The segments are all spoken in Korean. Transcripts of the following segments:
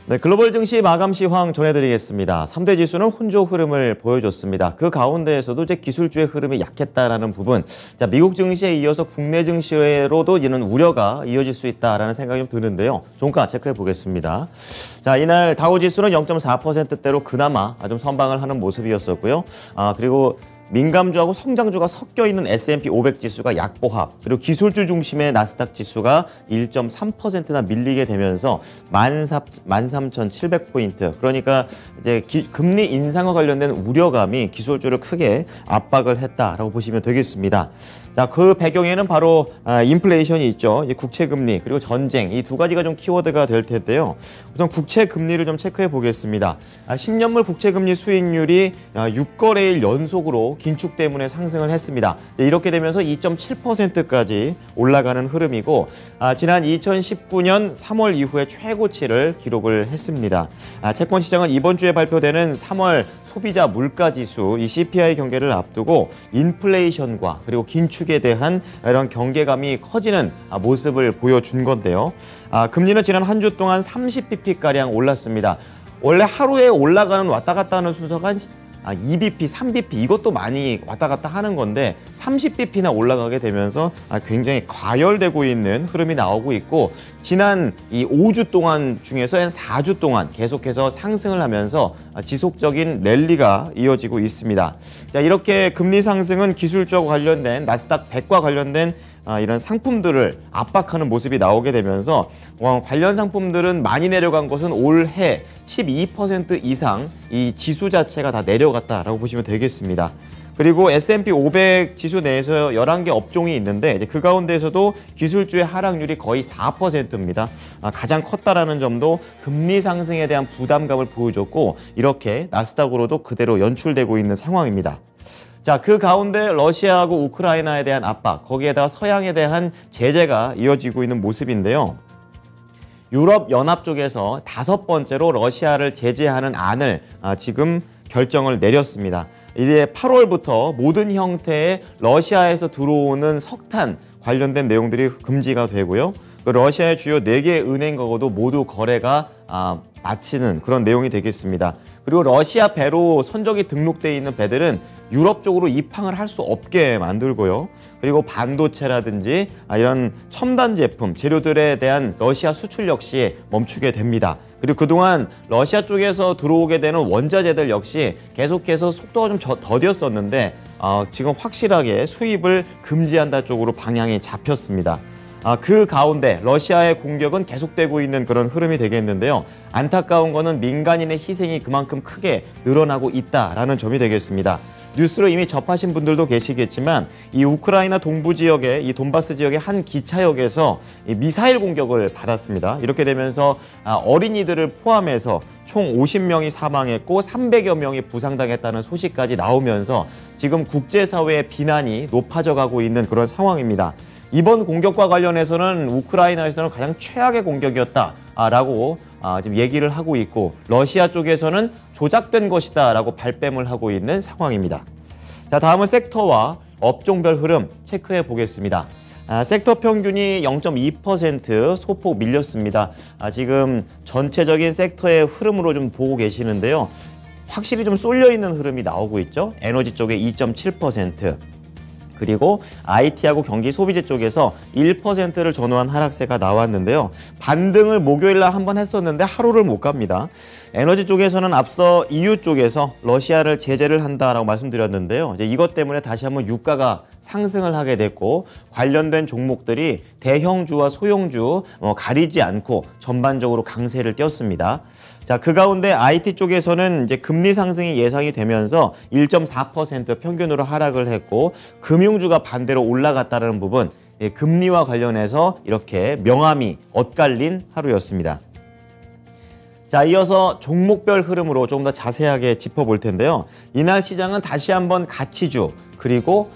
네, 글로벌 증시 마감 시황 전해드리겠습니다. 3대 지수는 혼조 흐름을 보여줬습니다. 그 가운데에서도 이제 기술주의 흐름이 약했다라는 부분. 자, 미국 증시에 이어서 국내 증시로도 이는 우려가 이어질 수 있다라는 생각이 좀 드는데요. 종가 체크해 보겠습니다. 자, 이날 다우 지수는 0.4%대로 그나마 좀 선방을 하는 모습이었었고요. 그리고 민감주하고 성장주가 섞여 있는 S&P 500 지수가 약보합, 그리고 기술주 중심의 나스닥 지수가 1.3%나 밀리게 되면서 13,700포인트. 그러니까 이제 금리 인상과 관련된 우려감이 기술주를 크게 압박을 했다라고 보시면 되겠습니다. 자, 그 배경에는 바로 인플레이션이 있죠. 이제 국채금리 그리고 전쟁, 이 두 가지가 좀 키워드가 될 텐데요. 우선 국채금리를 좀 체크해 보겠습니다. 10년물 국채금리 수익률이 6거래일 연속으로 긴축 때문에 상승을 했습니다. 이렇게 되면서 2.7%까지 올라가는 흐름이고, 지난 2019년 3월 이후에 최고치를 기록을 했습니다. 채권 시장은 이번 주에 발표되는 3월 소비자 물가지수, 이 CPI 경계를 앞두고 인플레이션과 그리고 긴축에 대한 이런 경계감이 커지는 모습을 보여준 건데요. 금리는 지난 한 주 동안 30bp가량 올랐습니다. 원래 하루에 올라가는 왔다 갔다 하는 순서가 2bp, 3bp 이것도 많이 왔다 갔다 하는 건데 30bp나 올라가게 되면서 굉장히 과열되고 있는 흐름이 나오고 있고, 지난 이 5주 동안 중에서 한 4주 동안 계속해서 상승을 하면서 지속적인 랠리가 이어지고 있습니다. 자, 이렇게 금리 상승은 기술주와 관련된 나스닥 100과 관련된 이런 상품들을 압박하는 모습이 나오게 되면서 관련 상품들은 많이 내려간 것은 올해 12% 이상 이 지수 자체가 다 내려갔다라고 보시면 되겠습니다. 그리고 S&P 500 지수 내에서 11개 업종이 있는데 이제 그 가운데에서도 기술주의 하락률이 거의 4%입니다. 가장 컸다라는 점도 금리 상승에 대한 부담감을 보여줬고, 이렇게 나스닥으로도 그대로 연출되고 있는 상황입니다. 자, 그 가운데 러시아하고 우크라이나에 대한 압박, 거기에다가 서양에 대한 제재가 이어지고 있는 모습인데요. 유럽연합 쪽에서 5번째로 러시아를 제재하는 안을 지금 결정을 내렸습니다. 이제 8월부터 모든 형태의 러시아에서 들어오는 석탄 관련된 내용들이 금지가 되고요. 러시아의 주요 4개 은행하고도 모두 거래가 마치는 그런 내용이 되겠습니다. 그리고 러시아 배로 선적이 등록되어 있는 배들은 유럽 쪽으로 입항을 할 수 없게 만들고요. 그리고 반도체라든지 이런 첨단 제품, 재료들에 대한 러시아 수출 역시 멈추게 됩니다. 그리고 그동안 러시아 쪽에서 들어오게 되는 원자재들 역시 계속해서 속도가 좀 더뎠었는데 지금 확실하게 수입을 금지한다 쪽으로 방향이 잡혔습니다. 그 가운데 러시아의 공격은 계속되고 있는 그런 흐름이 되겠는데요. 안타까운 거는 민간인의 희생이 그만큼 크게 늘어나고 있다라는 점이 되겠습니다. 뉴스로 이미 접하신 분들도 계시겠지만 이 우크라이나 동부 지역의 이 돈바스 지역의 한 기차역에서 이 미사일 공격을 받았습니다. 이렇게 되면서 어린이들을 포함해서 총 50명이 사망했고 300여 명이 부상당했다는 소식까지 나오면서 지금 국제사회의 비난이 높아져 가고 있는 그런 상황입니다. 이번 공격과 관련해서는 우크라이나에서는 가장 최악의 공격이었다라고 지금 얘기를 하고 있고, 러시아 쪽에서는 조작된 것이다라고 발뺌을 하고 있는 상황입니다. 자, 다음은 섹터와 업종별 흐름 체크해 보겠습니다. 섹터 평균이 0.2% 소폭 밀렸습니다. 지금 전체적인 섹터의 흐름으로 좀 보고 계시는데요. 확실히 좀 쏠려 있는 흐름이 나오고 있죠. 에너지 쪽에 2.7%. 그리고 IT하고 경기 소비재 쪽에서 1%를 전후한 하락세가 나왔는데요. 반등을 목요일날 한번 했었는데 하루를 못 갑니다. 에너지 쪽에서는 앞서 EU 쪽에서 러시아를 제재를 한다라고 말씀드렸는데요. 이제 이것 때문에 다시 한번 유가가 상승을 하게 됐고, 관련된 종목들이 대형주와 소형주 가리지 않고 전반적으로 강세를 띄었습니다. 자, 그 가운데 IT 쪽에서는 이제 금리 상승이 예상이 되면서 1.4% 평균으로 하락을 했고, 금융주가 반대로 올라갔다는 부분, 금리와 관련해서 이렇게 명암이 엇갈린 하루였습니다. 자, 이어서 종목별 흐름으로 조금 더 자세하게 짚어볼 텐데요. 이날 시장은 다시 한번 가치주, 그리고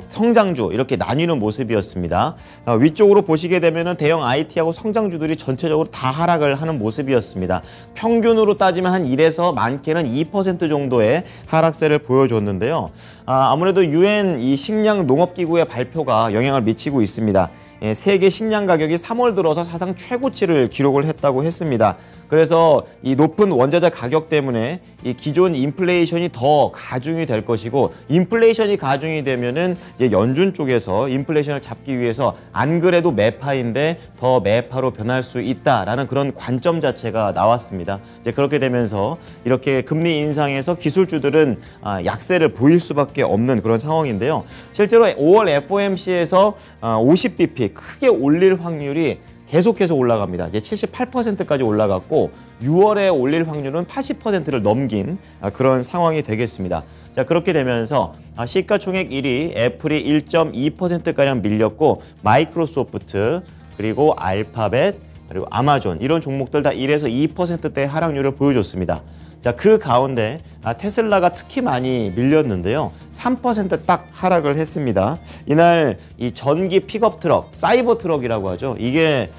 성장주 이렇게 나뉘는 모습이었습니다. 위쪽으로 보시게 되면 대형 IT하고 성장주들이 전체적으로 다 하락을 하는 모습이었습니다. 평균으로 따지면 한 1에서 많게는 2% 정도의 하락세를 보여줬는데요. 아무래도 UN 이 식량 농업기구의 발표가 영향을 미치고 있습니다. 세계 식량 가격이 3월 들어서 사상 최고치를 기록을 했다고 했습니다. 그래서 이 높은 원자재 가격 때문에 이 기존 인플레이션이 더 가중이 될 것이고, 인플레이션이 가중이 되면은 이제 연준 쪽에서 인플레이션을 잡기 위해서 안 그래도 매파인데 더 매파로 변할 수 있다라는 그런 관점 자체가 나왔습니다. 이제 그렇게 되면서 이렇게 금리 인상에서 기술주들은 약세를 보일 수밖에 없는 그런 상황인데요. 실제로 5월 FOMC에서 50bp 크게 올릴 확률이 계속해서 올라갑니다. 이제 78%까지 올라갔고 6월에 올릴 확률은 80%를 넘긴 그런 상황이 되겠습니다. 자, 그렇게 되면서 시가총액 1위 애플이 1.2%가량 밀렸고, 마이크로소프트, 그리고 알파벳, 그리고 아마존 이런 종목들 다 1에서 2%대 하락률을 보여줬습니다. 자, 그 가운데 테슬라가 특히 많이 밀렸는데요. 3% 딱 하락을 했습니다. 이날 이 전기 픽업 트럭, 사이버 트럭이라고 하죠. 이게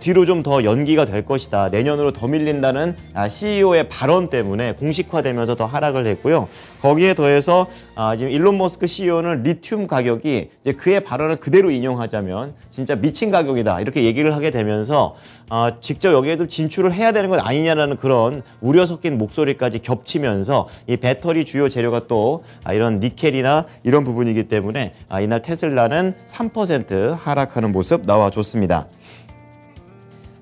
뒤로 좀 더 연기가 될 것이다. 내년으로 더 밀린다는 CEO의 발언 때문에 공식화되면서 더 하락을 했고요. 거기에 더해서 지금 일론 머스크 CEO는 리튬 가격이 이제 그의 발언을 그대로 인용하자면 진짜 미친 가격이다 이렇게 얘기를 하게 되면서 직접 여기에도 진출을 해야 되는 것 아니냐라는 그런 우려 섞인 목소리까지 겹치면서 이 배터리 주요 재료가 또 이런 니켈이나 이런 부분이기 때문에 이날 테슬라는 3% 하락하는 모습 나와줬습니다.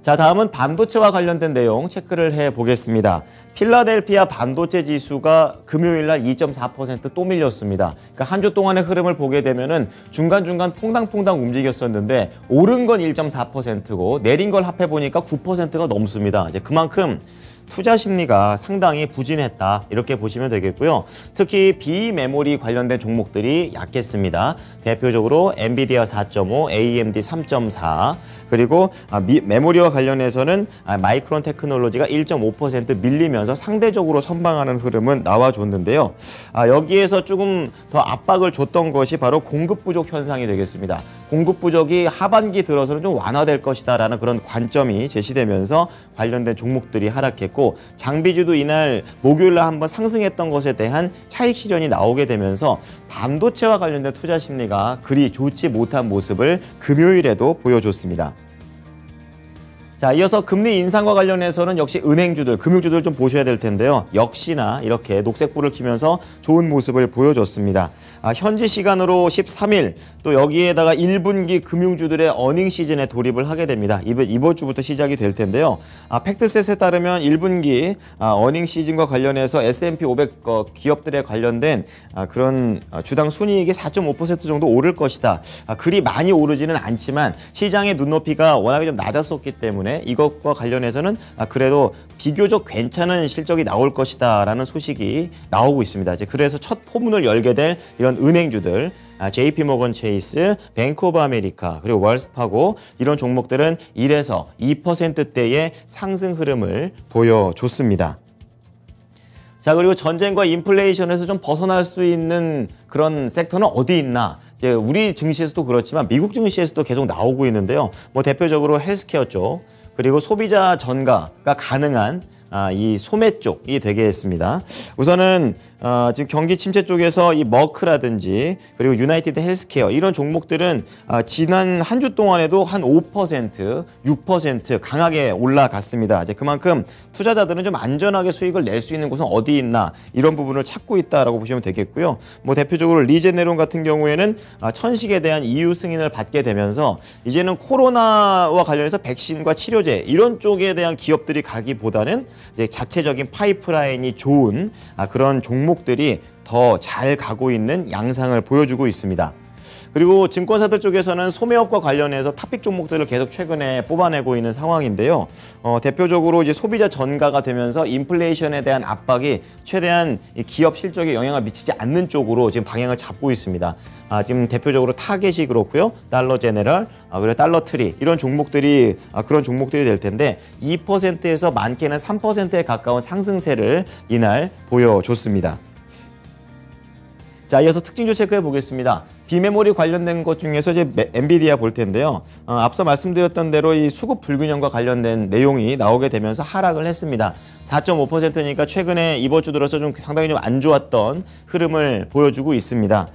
자, 다음은 반도체와 관련된 내용 체크를 해보겠습니다. 필라델피아 반도체 지수가 금요일 날 2.4% 또 밀렸습니다. 그러니까 한 주 동안의 흐름을 보게 되면은 중간중간 퐁당퐁당 움직였었는데 오른 건 1.4%고 내린 걸 합해보니까 9%가 넘습니다. 이제 그만큼 투자 심리가 상당히 부진했다 이렇게 보시면 되겠고요. 특히 비메모리 관련된 종목들이 약했습니다. 대표적으로 엔비디아 4.5, AMD 3.4, 그리고 메모리와 관련해서는 마이크론 테크놀로지가 1.5% 밀리면서 상대적으로 선방하는 흐름은 나와줬는데요. 여기에서 조금 더 압박을 줬던 것이 바로 공급 부족 현상이 되겠습니다. 공급 부족이 하반기 들어서는 좀 완화될 것이다라는 그런 관점이 제시되면서 관련된 종목들이 하락했고, 장비주도 이날 목요일날 한번 상승했던 것에 대한 차익 실현이 나오게 되면서 반도체와 관련된 투자 심리가 그리 좋지 못한 모습을 금요일에도 보여줬습니다. 자, 이어서 금리 인상과 관련해서는 역시 은행주들, 금융주들 좀 보셔야 될 텐데요. 역시나 이렇게 녹색불을 켜면서 좋은 모습을 보여줬습니다. 현지 시간으로 13일 또 여기에다가 1분기 금융주들의 어닝 시즌에 돌입을 하게 됩니다. 이번 주부터 시작이 될 텐데요. 팩트셋에 따르면 1분기 어닝 시즌과 관련해서 S&P 500 기업들에 관련된 그런 주당 순이익이 4.5% 정도 오를 것이다. 그리 많이 오르지는 않지만 시장의 눈높이가 워낙에 좀 낮았었기 때문에 이것과 관련해서는 그래도 비교적 괜찮은 실적이 나올 것이다 라는 소식이 나오고 있습니다. 이제 그래서 첫 포문을 열게 될 이런 은행주들, JP모건 체이스, 뱅크 오브 아메리카, 그리고 월스파고 이런 종목들은 1에서 2%대의 상승 흐름을 보여줬습니다. 자, 그리고 전쟁과 인플레이션에서 좀 벗어날 수 있는 그런 섹터는 어디 있나? 이제 우리 증시에서도 그렇지만 미국 증시에서도 계속 나오고 있는데요. 뭐 대표적으로 헬스케어 쪽, 그리고 소비자 전가가 가능한 이 소매 쪽이 되겠습니다. 우선은 지금 경기 침체 쪽에서 이 머크라든지 그리고 유나이티드 헬스케어 이런 종목들은 지난 한 주 동안에도 한 5%, 6% 강하게 올라갔습니다. 이제 그만큼 투자자들은 좀 안전하게 수익을 낼 수 있는 곳은 어디 있나 이런 부분을 찾고 있다라고 보시면 되겠고요. 뭐 대표적으로 리제네론 같은 경우에는 천식에 대한 EU 승인을 받게 되면서 이제는 코로나와 관련해서 백신과 치료제 이런 쪽에 대한 기업들이 가기보다는 이제 자체적인 파이프라인이 좋은 그런 종목들이 더 잘 가고 있는 양상을 보여주고 있습니다. 그리고 증권사들 쪽에서는 소매업과 관련해서 탑픽 종목들을 계속 최근에 뽑아내고 있는 상황인데요. 대표적으로 이제 소비자 전가가 되면서 인플레이션에 대한 압박이 최대한 기업 실적에 영향을 미치지 않는 쪽으로 지금 방향을 잡고 있습니다. 지금 대표적으로 타겟이 그렇고요. 달러 제네럴, 그리고 달러 트리 이런 종목들이 그런 종목들이 될 텐데 2%에서 많게는 3%에 가까운 상승세를 이날 보여줬습니다. 자, 이어서 특징주 체크해 보겠습니다. 비메모리 관련된 것 중에서 이제 엔비디아 볼 텐데요. 앞서 말씀드렸던 대로 이 수급 불균형과 관련된 내용이 나오게 되면서 하락을 했습니다. 4.5%니까 최근에 이번 주 들어서 좀 상당히 좀 안 좋았던 흐름을 보여주고 있습니다.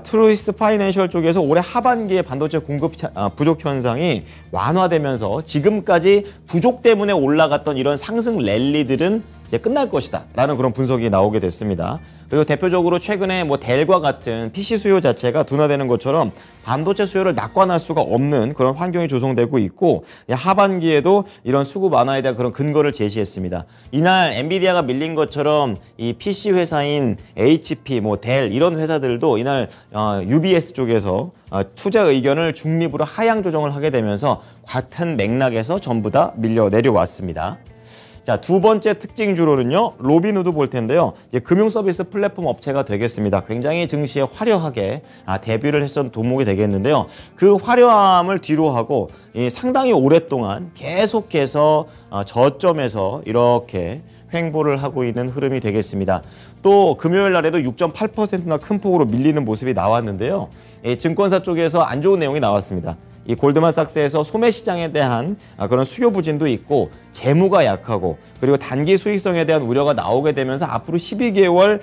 트루이스 파이낸셜 쪽에서 올해 하반기에 반도체 공급 부족 현상이 완화되면서 지금까지 부족 때문에 올라갔던 이런 상승 랠리들은 이제 끝날 것이다 라는 그런 분석이 나오게 됐습니다. 그리고 대표적으로 최근에 뭐 델과 같은 PC 수요 자체가 둔화되는 것처럼 반도체 수요를 낙관할 수가 없는 그런 환경이 조성되고 있고, 하반기에도 이런 수급 완화에 대한 그런 근거를 제시했습니다. 이날 엔비디아가 밀린 것처럼 이 PC 회사인 HP, 뭐 델 이런 회사들도 이날 UBS 쪽에서 투자 의견을 중립으로 하향 조정을 하게 되면서 같은 맥락에서 전부 다 밀려 내려왔습니다. 자, 두 번째 특징주로는요, 로빈후드 볼 텐데요. 이제 금융 서비스 플랫폼 업체가 되겠습니다. 굉장히 증시에 화려하게 데뷔를 했던 도목이 되겠는데요. 그 화려함을 뒤로하고 상당히 오랫동안 계속해서 저점에서 이렇게 횡보를 하고 있는 흐름이 되겠습니다. 또 금요일 날에도 6.8%나 큰 폭으로 밀리는 모습이 나왔는데요. 증권사 쪽에서 안 좋은 내용이 나왔습니다. 이 골드만삭스에서 소매 시장에 대한 그런 수요 부진도 있고, 재무가 약하고, 그리고 단기 수익성에 대한 우려가 나오게 되면서 앞으로 12개월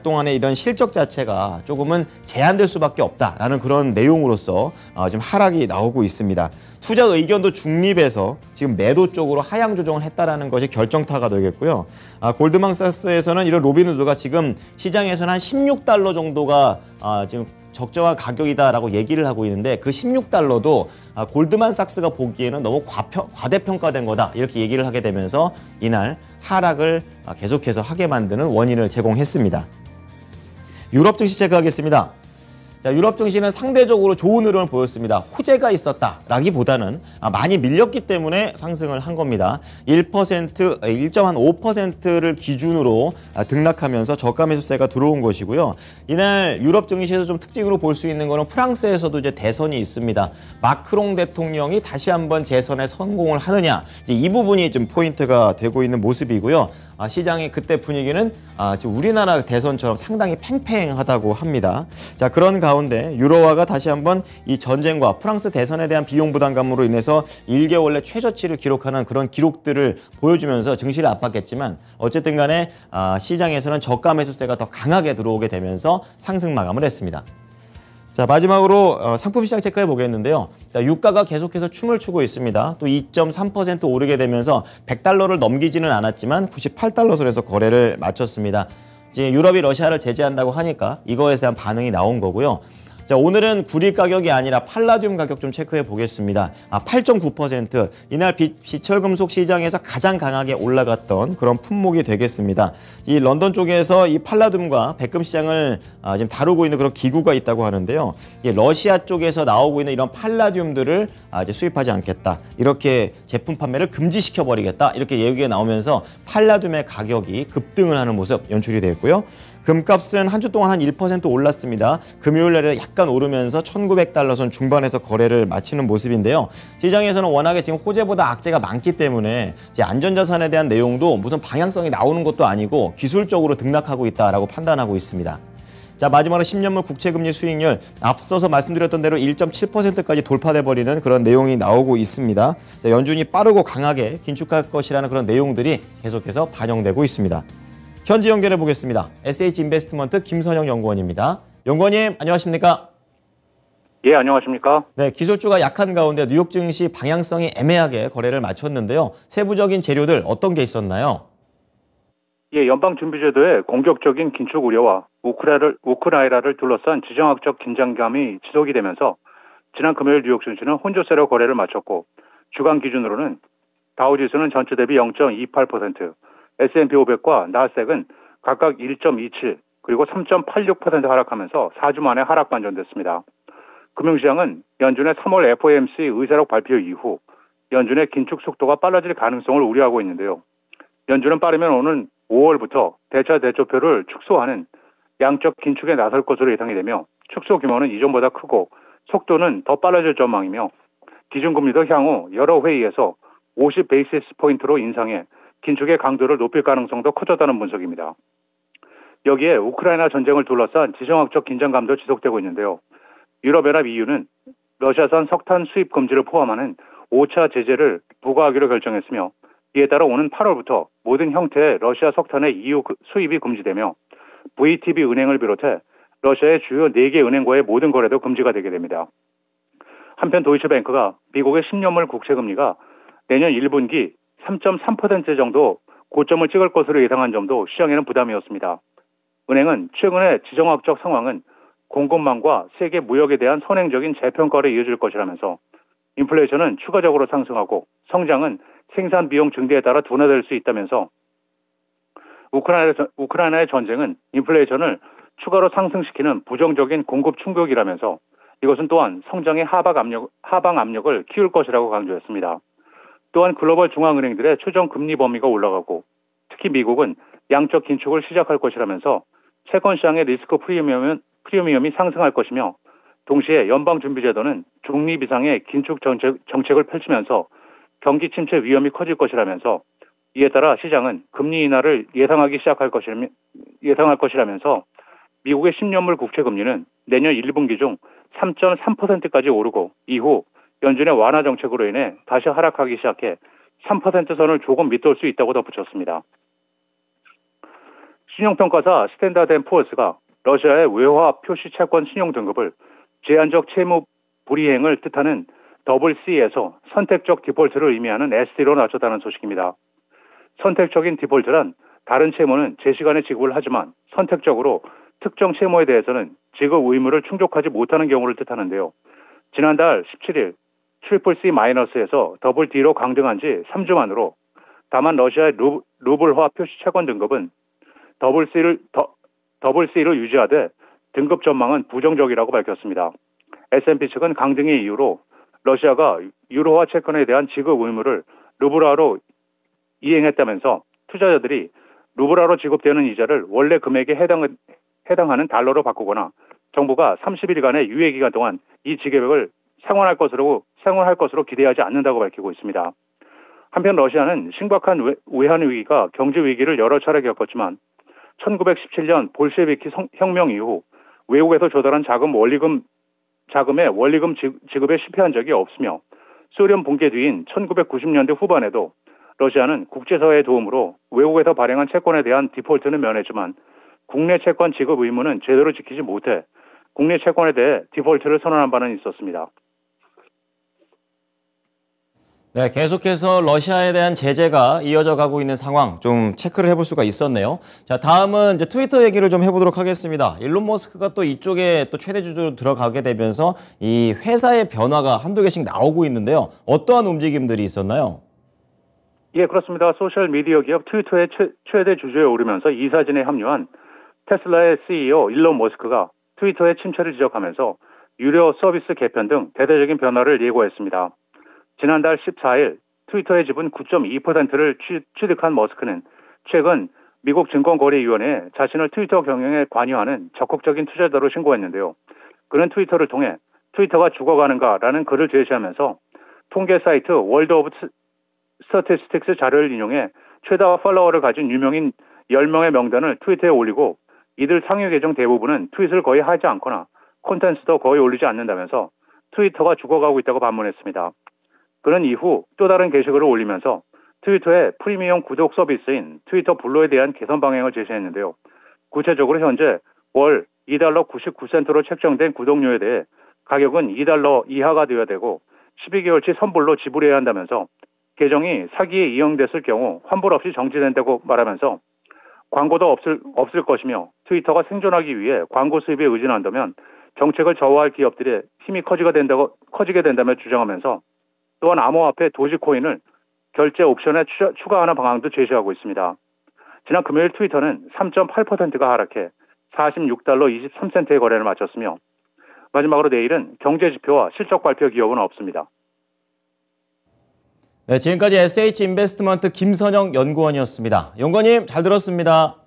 동안의 이런 실적 자체가 조금은 제한될 수밖에 없다라는 그런 내용으로서 지금 하락이 나오고 있습니다. 투자 의견도 중립해서 지금 매도 쪽으로 하향 조정을 했다라는 것이 결정타가 되겠고요. 골드만삭스에서는 이런 로빈후드가 지금 시장에서는 한 16달러 정도가 지금 적정한 가격이다라고 얘기를 하고 있는데, 그 16달러도 골드만삭스가 보기에는 너무 과대평가된 거다 이렇게 얘기를 하게 되면서 이날 하락을 계속해서 하게 만드는 원인을 제공했습니다. 유럽 증시 체크하겠습니다. 자, 유럽 증시는 상대적으로 좋은 흐름을 보였습니다. 호재가 있었다라기보다는 많이 밀렸기 때문에 상승을 한 겁니다. 1.5%를 기준으로 등락하면서 저가 매수세가 들어온 것이고요. 이날 유럽 증시에서 좀 특징으로 볼 수 있는 거는 프랑스에서도 이제 대선이 있습니다. 마크롱 대통령이 다시 한번 재선에 성공을 하느냐, 이 부분이 좀 포인트가 되고 있는 모습이고요. 시장의 그때 분위기는 지금 우리나라 대선처럼 상당히 팽팽하다고 합니다. 자, 그런 가운데 유로화가 다시 한번 이 전쟁과 프랑스 대선에 대한 비용 부담감으로 인해서 1개월 내 최저치를 기록하는 그런 기록들을 보여주면서 증시를 압박했지만, 어쨌든 간에 시장에서는 저가 매수세가 더 강하게 들어오게 되면서 상승 마감을 했습니다. 자, 마지막으로 상품 시장 체크해 보겠는데요. 자, 유가가 계속해서 춤을 추고 있습니다. 또 2.3% 오르게 되면서 100달러를 넘기지는 않았지만 98달러 선에서 거래를 마쳤습니다. 지금 유럽이 러시아를 제재한다고 하니까 이거에 대한 반응이 나온 거고요. 자, 오늘은 구리 가격이 아니라 팔라듐 가격 좀 체크해 보겠습니다. 8.9%, 이날 비철금속 시장에서 가장 강하게 올라갔던 그런 품목이 되겠습니다. 이 런던 쪽에서 이 팔라듐과 백금 시장을 지금 다루고 있는 그런 기구가 있다고 하는데요. 이 러시아 쪽에서 나오고 있는 이런 팔라듐들을 이제 수입하지 않겠다, 이렇게 제품 판매를 금지시켜 버리겠다, 이렇게 얘기가 나오면서 팔라듐의 가격이 급등을 하는 모습 연출이 되었고요. 금값은 한 주 동안 한 1% 올랐습니다. 금요일 날에 약간 오르면서 1900달러 선 중반에서 거래를 마치는 모습인데요. 시장에서는 워낙에 지금 호재보다 악재가 많기 때문에 이제 안전자산에 대한 내용도 무슨 방향성이 나오는 것도 아니고 기술적으로 등락하고 있다라고 판단하고 있습니다. 자, 마지막으로 10년물 국채금리 수익률, 앞서서 말씀드렸던 대로 1.7%까지 돌파돼버리는 그런 내용이 나오고 있습니다. 자, 연준이 빠르고 강하게 긴축할 것이라는 그런 내용들이 계속해서 반영되고 있습니다. 현지 연결해 보겠습니다. SH인베스트먼트 김선영 연구원입니다. 연구원님, 안녕하십니까? 예, 안녕하십니까? 네, 기술주가 약한 가운데 뉴욕 증시 방향성이 애매하게 거래를 마쳤는데요. 세부적인 재료들 어떤 게 있었나요? 예, 연방준비제도의 공격적인 긴축 우려와 우크라이나를 둘러싼 지정학적 긴장감이 지속이 되면서 지난 금요일 뉴욕 증시는 혼조세로 거래를 마쳤고, 주간 기준으로는 다우지수는 전주 대비 0.28%, S&P 500과 나스닥은 각각 1.27 그리고 3.86% 하락하면서 4주 만에 하락 반전됐습니다. 금융시장은 연준의 3월 FOMC 의사록 발표 이후 연준의 긴축 속도가 빨라질 가능성을 우려하고 있는데요. 연준은 빠르면 오는 5월부터 대차 대조표를 축소하는 양적 긴축에 나설 것으로 예상이 되며, 축소 규모는 이전보다 크고 속도는 더 빨라질 전망이며, 기준금리도 향후 여러 회의에서 50 베이시스 포인트로 인상해 긴축의 강도를 높일 가능성도 커졌다는 분석입니다. 여기에 우크라이나 전쟁을 둘러싼 지정학적 긴장감도 지속되고 있는데요. 유럽연합 EU는 러시아산 석탄 수입 금지를 포함하는 5차 제재를 부과하기로 결정했으며 이에 따라 오는 8월부터 모든 형태의 러시아 석탄의 EU 수입이 금지되며 VTB 은행을 비롯해 러시아의 주요 4개 은행과의 모든 거래도 금지가 되게 됩니다. 한편 도이치뱅크가 미국의 10년물 국채금리가 내년 1분기 3.3% 정도 고점을 찍을 것으로 예상한 점도 시장에는 부담이었습니다. 은행은 최근의 지정학적 상황은 공급망과 세계 무역에 대한 선행적인 재평가로 이어질 것이라면서 인플레이션은 추가적으로 상승하고 성장은 생산 비용 증대에 따라 둔화될 수 있다면서 우크라이나의 전쟁은 인플레이션을 추가로 상승시키는 부정적인 공급 충격이라면서 이것은 또한 성장의 하방 압력을 키울 것이라고 강조했습니다. 또한 글로벌 중앙은행들의 최종 금리 범위가 올라가고 특히 미국은 양적 긴축을 시작할 것이라면서 채권 시장의 리스크 프리미엄이 상승할 것이며 동시에 연방준비제도는 중립 이상의 긴축 정책을 펼치면서 경기 침체 위험이 커질 것이라면서 이에 따라 시장은 금리 인하를 예상할 것이라면서 미국의 10년물 국채 금리는 내년 1분기 중 3.3%까지 오르고 이후 연준의 완화 정책으로 인해 다시 하락하기 시작해 3% 선을 조금 밑돌 수 있다고 덧붙였습니다. 신용평가사 스탠다드&푸어스가 러시아의 외화 표시 채권 신용 등급을 제한적 채무 불이행을 뜻하는 CC에서 선택적 디폴트를 의미하는 SD로 낮췄다는 소식입니다. 선택적인 디폴트란 다른 채무는 제 시간에 지급을 하지만 선택적으로 특정 채무에 대해서는 지급 의무를 충족하지 못하는 경우를 뜻하는데요. 지난달 17일 CCC-에서 D로 강등한 지 3주 만으로 다만 러시아의 루블화 표시 채권 등급은 CC를 유지하되 등급 전망은 부정적이라고 밝혔습니다. S&P 측은 강등의 이유로 러시아가 유로화 채권에 대한 지급 의무를 루블화로 이행했다면서 투자자들이 루블화로 지급되는 이자를 원래 금액에 해당하는 달러로 바꾸거나 정부가 30일간의 유예 기간 동안 이 지급액을 상환할 것으로 기대하지 않는다고 밝히고 있습니다. 한편 러시아는 심각한 외환 위기가 경제 위기를 여러 차례 겪었지만 1917년 볼셰비키 혁명 이후 외국에서 조달한 자금의 원리금 지급에 실패한 적이 없으며 소련 붕괴 뒤인 1990년대 후반에도 러시아는 국제사회의 도움으로 외국에서 발행한 채권에 대한 디폴트는 면했지만 국내 채권 지급 의무는 제대로 지키지 못해 국내 채권에 대해 디폴트를 선언한 바는 있었습니다. 네, 계속해서 러시아에 대한 제재가 이어져 가고 있는 상황 좀 체크를 해볼 수가 있었네요. 자, 다음은 이제 트위터 얘기를 좀 해보도록 하겠습니다. 일론 머스크가 또 이쪽에 또 최대 주주로 들어가게 되면서 이 회사의 변화가 한두 개씩 나오고 있는데요. 어떠한 움직임들이 있었나요? 예, 그렇습니다. 소셜미디어 기업 트위터의 최대 주주에 오르면서 이사진에 합류한 테슬라의 CEO 일론 머스크가 트위터의 침체를 지적하면서 유료 서비스 개편 등 대대적인 변화를 예고했습니다. 지난달 14일 트위터의 지분 9.2%를 취득한 머스크는 최근 미국 증권거래위원회에 자신을 트위터 경영에 관여하는 적극적인 투자자로 신고했는데요. 그는 트위터를 통해 트위터가 죽어가는가라는 글을 제시하면서 통계 사이트 월드 오브 스태티스틱스 자료를 인용해 최다 팔로워를 가진 유명인 10명의 명단을 트위터에 올리고 이들 상위 계정 대부분은 트윗을 거의 하지 않거나 콘텐츠도 거의 올리지 않는다면서 트위터가 죽어가고 있다고 반문했습니다. 그는 이후 또 다른 게시글을 올리면서 트위터의 프리미엄 구독 서비스인 트위터 블루에 대한 개선 방향을 제시했는데요. 구체적으로 현재 월 $2 99센트로 책정된 구독료에 대해 가격은 $2 이하가 되어야 되고 12개월치 선불로 지불해야 한다면서 계정이 사기에 이용됐을 경우 환불 없이 정지된다고 말하면서 광고도 없을 것이며 트위터가 생존하기 위해 광고 수입에 의존한다면 정책을 저하할 기업들의 힘이 커지게 된다며 주장하면서 또한 암호화폐 도지코인을 결제 옵션에 추가하는 방안도 제시하고 있습니다. 지난 금요일 트위터는 3.8%가 하락해 $46 23센트의 거래를 마쳤으며 마지막으로 내일은 경제 지표와 실적 발표 기업은 없습니다. 네, 지금까지 SH인베스트먼트 김선영 연구원이었습니다. 연구원님 잘 들었습니다.